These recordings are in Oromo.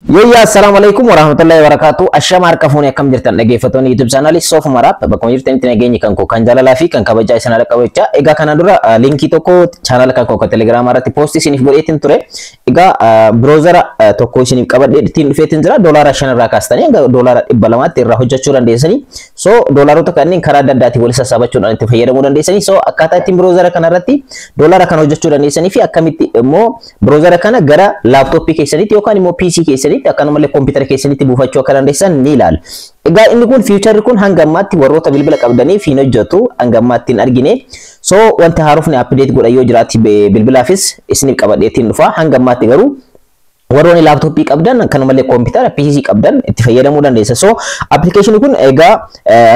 Assalamualaikum warahmatullahi wabarakatuh. Ashama harkafuun akkam jirtan dhaggeeffattoonni YouTube channel Sof Umar bakka jirtan itti nageenyi kan kan jaalalaa fi kan kabajaa isin ala qabacha. Egaa kana dura linkii tokko channel kan ka Telegram irratti post isiniif godheetin ture. Egaa browser tokko isiniif qabadhee ittiin dhufeetin jira. $5 irraa kaastanii hanga $200 irraa hojjechuu dandeessanii. So doolaarota kanneen karaa adda addaatiin wal sassabachuudhaan itti fayyadamuu dandeessanii. So akkaataa ittiin browser kana irratti $1 kan hojjechuu dandeessanii fi akkamitti immoo browser kana gara laptop keessanitti yookaan immoo PC keessanitti akkanumallee computer keessanitti buufachuu akka dandeessan ni ilaalla. Egaa inni kun feature kun hanga ammaatti warroota bilbila qabdaniif hin hojjetu hanga ammaatti hin argine. So wanta haarofni update godha yoo jiraatti bilbilaafis isiniif qabadheetiin dhufa. Hanga ammaatti garuu warroonni laptop qabdan akkanumallee computer PC qabdan itti fayyadamuu dandeessa. So application kun egaa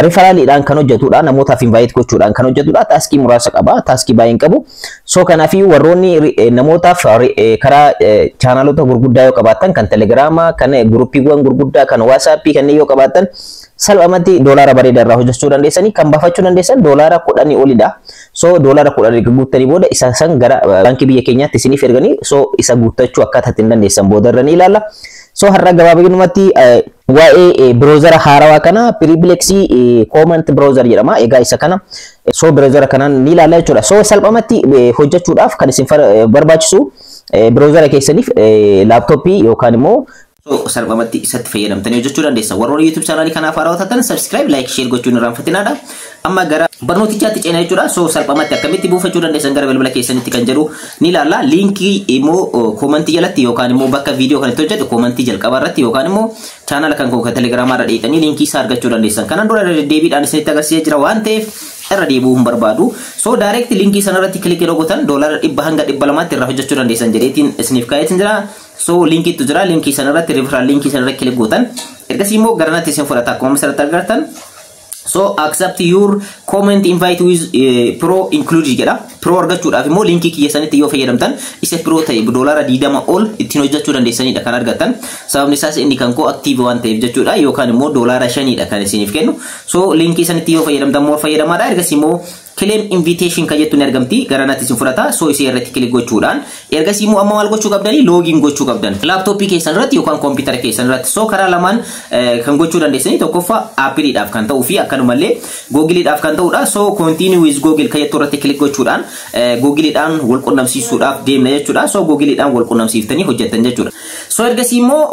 referralidhaan kan hojjetudha. Namootaaf invite gochuudhaan kan hojjetudha. Taskii muraasa qaba. Taskii baay'een qabu. So kanaafi warroonni namootaaf karaa channelota gurguddaa yoo qabaatan kan Telegrama, kan gruppiiwwan gurguddaa, kan WhatsApp kanneen yoo qabaatan salphamatti $1 bareedaa irraa hojjechuu dandeessanii kan baafachuu dandeessan $10 olidha. So $10 guuttanii booda isa san gara baankii biyya keenyaatti isiniif erganii so isa guuttachuu akkaataa ittiin dandeessan booda irra ni ilaalla. So har'a gabaabinumatti waa'ee browser haarawaa kana Perplexity Comet browser jedhama. Egaa isa kana so browser kanaan ni ilaalla jechuudha. So salphamatti hojjechuudhaaf kan isin barbaachisu browser keessaniif laptopii yookaan immoo so salphamatti isatti fayyadamtanii hojjechuu dandeessan. Warroonni YouTube channel kanaaf haarawaa taatan subscribe, like, share gochuun irraanfatinaadha. Amma gara barnootichaatti ceenaa jechuudha. So salphamatti akkamitti buufachuu dandeessan gara bilbila keessanitti kan jedhu ni ilaalla. Linkii immoo commenti jalatti yookaan immoo bakka video kanatti hojjetu commenti jalqaba irratti yookaan immoo channel kan koo Telegram irra dheetanii linkii isaa argachuu dandeessan. Kanaan dura deebiidhaan isinitti agarsiisaa jira waan ta'eef irra deebi'uu hin barbaadu. So direct linkii sana irratti click yeroo gootan $100 hanga $200 irraa hojjechuu dandeessan jedheetiin isiniif kaa'eetiin jira. So linkii tu jira. Linkii sana irratti referral linkii sana irratti click gootan ergasii immoo garanatti isin fudhata akkuma asirratti agartan. So accept your comment invite with pro included jedha. Pro argachuudhaaf immoo linkii kiyya sanitti yoo fayyadamtan isa pro ta'e $20 ol ittiin hojjechuu dandeessanidha kan argattan. Sababni isaas inni kan koo active waan ta'eef jechuudha yookaan immoo $5 kan isiniif kennu. So linkii sanitti yoo fayyadamtan moo fayyadamaadha. Ergasii immoo claim invitation kan jettu ni argamti garanatti isin fudhata. So isii irratti click gochuudhaan ergasii immoo amma maal gochuu qabdanii login gochuu qabdan laptopii keessan irratti yookaan computer keessan irratti. So karaa lamaan kan gochuu dandeessanii tokkoffaa Appleedhaaf kan ta'uu fi akkanumallee Googleedhaaf kan ta'udha. So continue with Google kan jettu irratti click gochuudhaan Googleedhaan wal qunnamsiisuudhaaf deemna jechuudha. So Googleedhaan wal qunnamsiiftanii hojjettan jechuudha. So ergasii immoo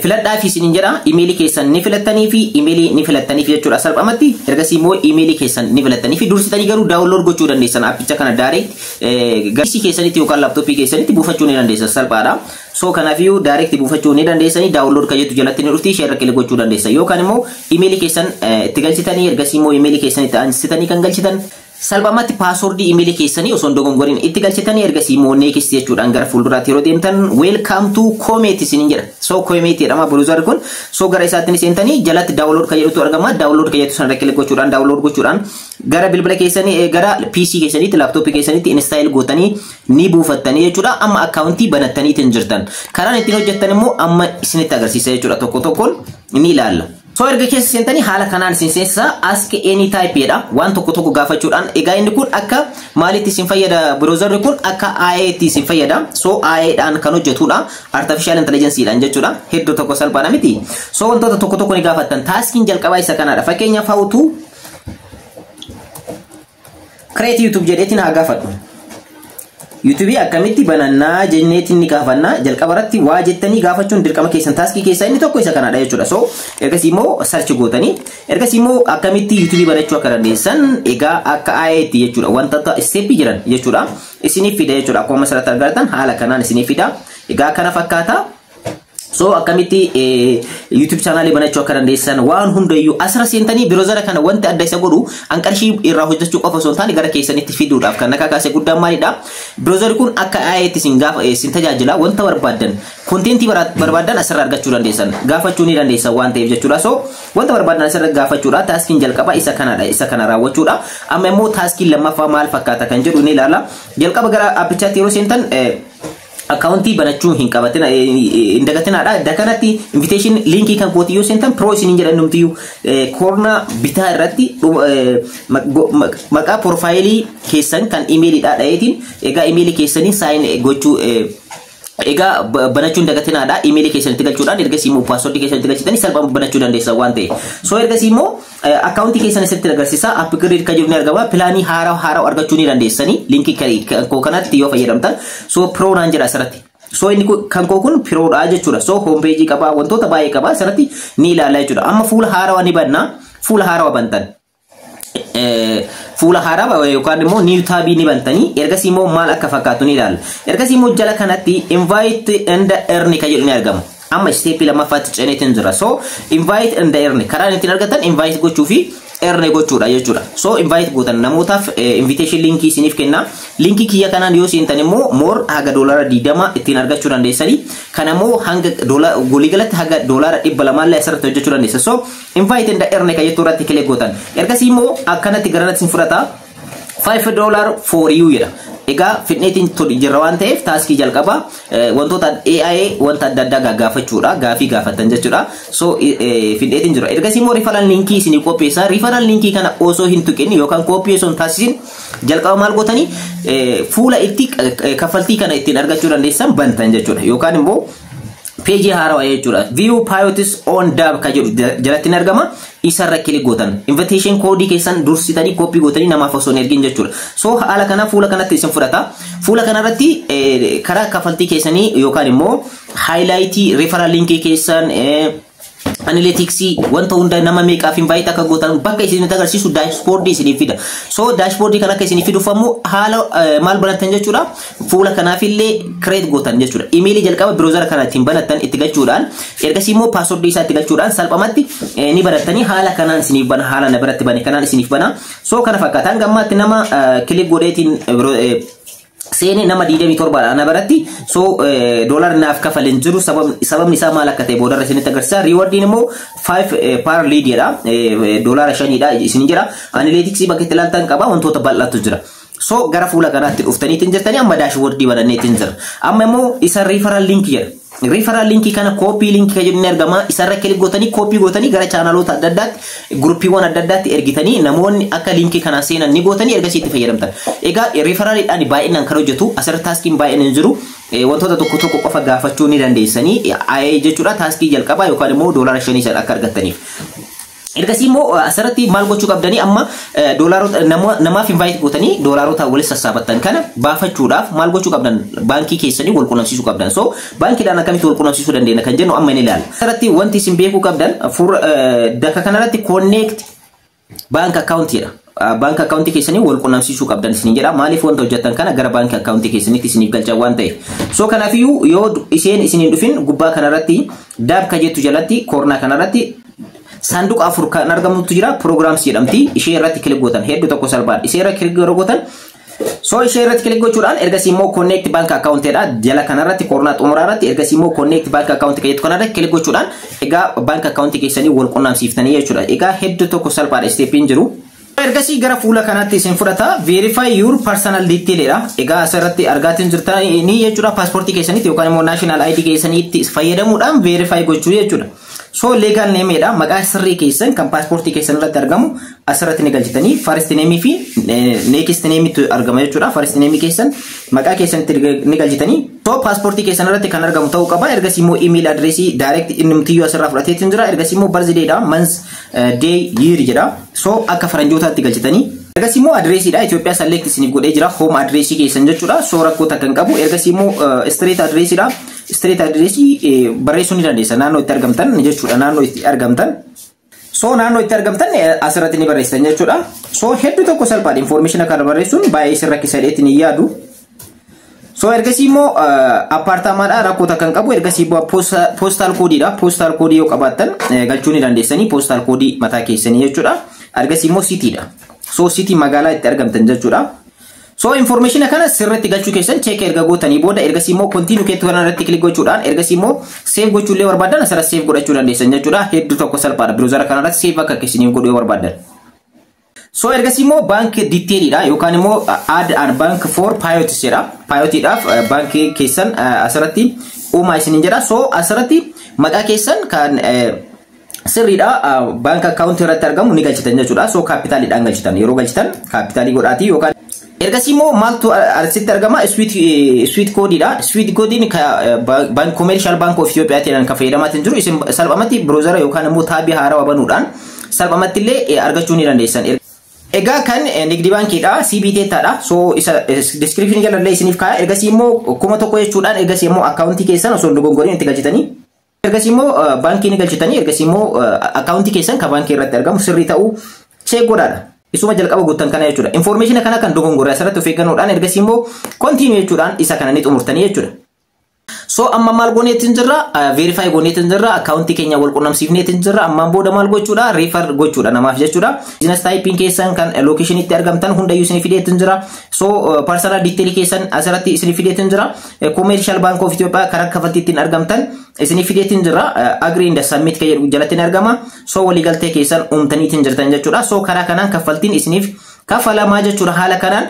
filadhaa fi isiniin jedha email keessan ni filattanii fi email ni filattanii fi jechuudha salphamatti. Ergasii immoo email keessan ni filattanii fi dursitanii garuu download gochuu dandeessan appicha kana direct PC keessanitti yookaan laptopii keessanitti buufachuu ni dandeessan salphaadha. So kanaafiyyuu direct buufachuu ni dandeessanii download kan jettu jalatti ni dhufti share click gochuu dandeessan yookaan immoo email keessan itti galchitanii ergasii immoo email keessan itti aansitanii kan galchitan salphamatti password email keessanii osoo dogongoriin itti galchitanii ergasii immoo next jechuudhaan gara fuulduraatti yeroo deemtan welcome to Comet isiniin jedha. So Comet jedhama browser kun. So gara isaatti ni seentanii jalatti download kan jedhutu argama. Download kan jettu sana click gochuudhaan download gochuudhaan gara bilbila keessanii gara PC keessanitti laptop keessanitti install gootanii ni buufattanii jechuudha. Amma accountii banattaniitiin jirtan. Karaan ittiin hojjettan immoo amma isinitti agarsiisa jechuudha tokko tokkoon ni ilaalla. So erga keessa seentanii haala kanaan isin seensa ask any type jedha waan tokko tokko gaafachuudhaan egaa inni kun akka maalitti isin fayyada browserri kun akka AI-tti isin fayyada. So AI-dhaan kan hojjetudha artificial intelligence-dhaan jechuudha. Hedduu tokko salphaadha miti. So wantoota tokko tokko ni gaafattan taskiin jalqabaa isa kanaadha. Fakkeenyaaf how to create YouTube jedheetiin haa gaafadhu. YouTube akkamitti banannaa jenneetiin ni gaafanna jalqaba irratti waa jettanii gaafachuun dirqama keessan taskii keessaa inni tokko isa kanadha jechuudha. So ergasii immoo search gootanii ergasii immoo akkamitti YouTube banachuu akka dandeessan egaa akka AI-tti jechuudha wantoota step jiran jechuudha isiniif fida jechuudha. Akkuma asirratti argattan haala kanaan isiniif fida egaa kana fakkaata. So akkamitti YouTube channel banachuu akka dandeessan waan hundayyuu asirra seentanii browser kana wanti adda isa godhu qarshii irraa hojjechuu qofa osoo hin taane gara keessanitti fiduudhaaf kan kaasee guddaan maalidha. Browser kun akka AI-tti isin tajaajila wanta barbaadan contentii barbaadan asirra argachuu dandeessan gaafachuu ni dandeessan waan ta'eef jechuudha. So wanta barbaadan asirra gaafachuudha. Taskiin jalqaba isa kanadha isa kana raawwachuudha. Amma immoo taskiin lammaffaa maal fakkaata kan jedhu ni ilaalla. Jalqaba gara appichaatti yeroo seentan accountii banachuu hin qabatina indagatinaadha. Dakanatti invitation linkii kan kootiyoo sentan pro isiniin jedhan numtiyyuu corner bitaa irratti maqaa profiilii keessan kan emailidha dhayeetiin egaa emailii keessanii sign gochuu Egaa banachuun dagatinaadha. Email keessanitti galchuudhaan ergasii immoo password keessanitti galchitanii salphaan banachuu dandeessa waan ta'e. So ergasii immoo account keessanitti agarsiisa. Upgrade kan jiru ni argama. Pilaanii haaraa argachuu ni dandeessanii. Linkii koo kanatti yoo fayyadamtan. So pro naan jedha asirratti. So inni kan koo kun pro dha jechuudha. So home page qaba, wantoota baay'ee qaba. Asirratti ni ilaala jechuudha. Amma fuula haaraa ni banna. Fuula haaraa bantan. Fuula haaraa yookaan immoo new tab ni bantanii ergasii immoo maal akka fakkaatu ni ilaalla. Ergasii immoo jala kanatti invite and earn kan jedhu ni argama. Amma step lammaffaatti ceneetiin jira. So invite and earn karaa ittiin argatan invite gochuu fi earn gochuudha jechuudha. So invite gootan namootaaf invitation linkii isiniif kenna. Linkii kiyya kanaan yoo seentan immoo more haga $20 ittiin argachuu dandeessanii. Kana immoo hanga golii galatti haga $200 asirratti hojjechuu dandeessa. So invite and earn kan jettu irratti kilik gootan. Ergasii immoo akkanatti garanatti isin fudhata $5 for you jedha. Egaa fitneetiin jirra waan ta'eef taaskii jalqaba wantoota AI wanta adda addaa gaafachuudha gaafii gaafatan jechuudha. So fitneetiin jira. Ergasii immoo referral linkii isinii qopheessa. Referral linkii kana osoo hin tuqin yookaan koopii osoo hin taasisin jalqaba maal gootanii fuula itti kaffaltii kana ittiin argachuu dandeessan bantan jechuudha. Yookaan immoo page haaraa jechuudha. View pilots on dab kan jedhu jalatti ni argama. Isarra kilik gootan. Invitation code keessan dursitanii copy gootanii namaaf osoo hin ergin jechuudha. So haala kana fuula kanatti isin fudhata. Fuula kanarratti karaa kaffaltii keessanii yookaan immoo highlight referral linkii keessan analytics wanta hunda nama meeqaaf invite akka gootan bakka isinitti agarsiisu dashboard isiniif fida. So dashboard kana akka isiniif fidufamu haala maal banatan jechuudha. Fuula kanaaf illee create gootan jechuudha. Email jalqaba browser kana ittiin banatan itti galchuudhaan ergasii immoo password isaa itti galchuudhaan salphamatti ni baratanii haala kanaan isiniif bana haala na biratti bane kanaan isiniif bana. So kana fakkaataan gammaatti nama click godheetiin seeni nama 27 ana baratti. So dollar naaf kafalen jiru sababni isaa maal akka ta'e boodarra isinitti agarsiisa. Rewardin immoo 5 per lead jedha. Dollar 5 dha isin jira. Analytics bakka itti ilaaltan qaba wantoota bal'aatu jira. So gara fuula kanaatti dhuftaniitiin jirtanii amma dashboardii bananneetiin jira. Amma immoo isa referral link jedha. Referral link kana copy link kan jedhu ni argama. Isarra kilik gootanii copy gootanii gara chaanaloota adda addaatti gruppiiwwan adda addaatti ergitanii namoonni akka linkii kana seenan ni gootanii ergasii itti fayyadamtan. Egaa referralidhaan baay'inaan kan hojjetu asirra taaskiin baay'inaan jiru. Wantoota tokko qofa gaafachuu ni dandeessanii jechuudha. Taaskii jalqabaa yookaan immoo $5 akka argattaniif. Ergasii immoo asirratti maal gochuu qabdanii amma doolaarota namaaf invite gootanii doolaarota walitti sassaabattan kana baafachuudhaaf maal gochuu qabdan baankii keessanii wal quunnamsiisuu qabdan. So baankiidhaan akkamitti wal quunnamsiisuu dandeenya kan jennu amma ni ilaalla. Asirratti wanti isin beekuu qabdan dakka kanarratti connect bank account jedha. Bank account keessanii wal quunnamsiisuu qabdan isin jedha. Maaliif wanta hojjettan kana gara bank account keessanitti isiniif galchaa waan ta'eef. So kanaafiyyuu yoo isheen isiniin dhufin gubbaa kanarratti dab ka jettu jalatti koornaa kanarratti sanduuqa afur kan argamutu jira. Programs jedhamti. Ishee irratti kilik gootan hedduu tokko salphaan ishee irratti kilik gootan. So ishee irratti kilik gochuudhaan ergasii immoo connect bank account jedha. Jala kanarratti koornaa xumuraa irratti ergasii immoo connect bank account kan jettu kanarratti kilik gochuudhaan egaa bank account keessanii wal quunnamsiiftanii jechuudha. Egaa hedduu tokko salphaadha steppiin jiru. Ergasii gara fuula kanaatti isin fudhata. Verify your personal detail jedha. Egaa asirratti argaatiin jirtanii jechuudha. Paaspoortii keessanitti yookaan immoo national ID keessanitti fayyadamuudhaan verify gochuu jechuudha. So legal name dha maqaa sirrii keessan kan paaspoortii keessan irratti argamu asirratti ni galchitanii first name fi next name tu argama jechuudha. First name keessan maqaa keessanitti ni galchitanii so paaspoortii keessan irratti kan argamu ta'uu qaba. Ergasii immoo email address direct innumtiyyuu asirraa fudhateetiin jira. Ergasii immoo birthday dha month day year jedha. So akka faranjootaatti galchitanii ergasii immoo address dha Itoophiyaa select isiniif godhee jira. Home address keessan jechuudha. So rakkoota kan qabu ergasii immoo street address dha. Street address barreessuu ni dandeessa naannoo itti argamtan jechuudha. Naannoo itti argamtan so naannoo itti argamtan asirratti ni barreessitan jechuudha. So hedduu tokko salphaadha information kana barreessuun baay'ee isin rakkisa jedheetti ni yaadu. So ergasii immoo appartamaadha rakkoota kan qabu. Ergasii immoo postal code dha. Postal code yoo qabaattan galchuu ni dandeessanii postal code mataa keessanii jechuudha. Ergasii immoo city dha. So city magaalaa itti argamtan jechuudha. So information kana sirriitti galchuu keessan check erga gootanii booda ergasii immoo continue keetu kanarratti click gochuudhaan ergasii immoo save gochuullee barbaadan asirratti save godhachuu dandeessan jechuudha. Hedduu tokko salphaadha. Browser kanarratti save akka keessaniif godhuu barbaadan. So ergasii immoo bank detail dha yookaan immoo add and bank for pilots jedha. Pilotidhaaf baankii keessan asirratti uumaa isiniin jedha. So asirratti maqaa keessan kan sirriidha bank account irratti argamu ni galchitan jechuudha. So capitalidhaan galchitan yeroo galchitan capitalii godhaatii yookaan Ergasimo maaltu asitti argama sweet code dha. Sweet code ni bank commercial bank of Ethiopia tiran ka fayyadamatin jiru isin salphamatti browser yookaan immoo taabii haaraa banuudhaan salphamatti illee argachuu ni dandeessan. Egaa kan nigdi baankiidha CBT taadha. So isa description jala isiniif kaaya. Ergasimo kuma tokko jechuudhaan ergasimo account keessan osoo dogongoriin itti galchitanii ergasimo baankii ni galchitanii ergasimo account keessan ka baankii irratti argamu sirrii ta'uu check godhaadha. Isuma jalqaba guutan kana jechuudha. Information kana kan dogongora asirratti of eeggannoodhaan ergasimo continue jechuudhaan isa kana ni xumurtanii jechuudha. So amma maal gooneetin jirra verify gooneetin jirra account keenya wal qunnamsiifneetin jirra amma booda maal gochuudha refer gochuudha namaaf jechuudha. Business typing keessan kan location itti argamtan hundayyuu isin fideetin jira. So personal detail keessan asirratti isin fideetin jira. Commercial Bank of Ethiopia karaa kafaltii ittiin argamtan isin fideetin jira. Agree and submit kan jedhu jalatti argama. So waliigaltee keessan uumtaniitin jirtan jechuudha. So karaa kanaan kafaltiin isiniif kafalamaa jechuudha haala kanaan.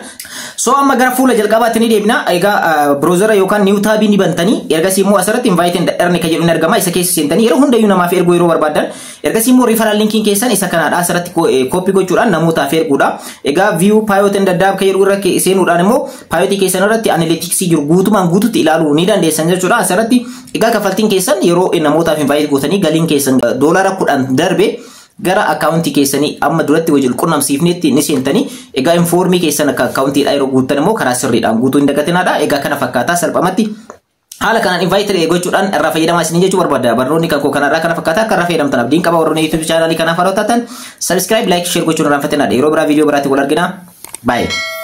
So amma gara fuula jalqabaatti ni deebina. Egaa browser yookaan new tab ni bantanii ergasii immoo asirratti invite and earn kan jedhu ni argama. Isa keessa seentanii yeroo hundayyuu namaaf erguu yeroo barbaadan ergasii immoo referral linkiin keessan isa kanaadha asirratti copy gochuudhaan namootaaf erguudha. Egaa view pilot and dab kan jedhu irra seenuudhaan immoo pilot keessan irratti analytics jiru guutumaan guututti ilaaluu ni dandeessan jechuudha. Asirratti egaa kafaltiin keessan yeroo namootaaf invite gootanii galiin keessan $10 darbe gara account keessanii amma duratti wajjin qunnamsiifneetti ni seentanii egaa informii keessan akka account dha yeroo guutan immoo karaa sirriidhaan guutuu hin dagatinaadha. Egaa kana fakkaataa salphamatti haala kanaan invite gochuudhaan irraa fayyadamaa isin jechuu barbaada. Barnoonni kan koo kanarraa kana fakkaataa akka irraa fayyadamtan abdiin qaba. Warroonni YouTube channel kanaaf hordoftan subscribe like share gochuun irraa fayyadamaa. Yeroo biraa video biraatti wal argina. Bye.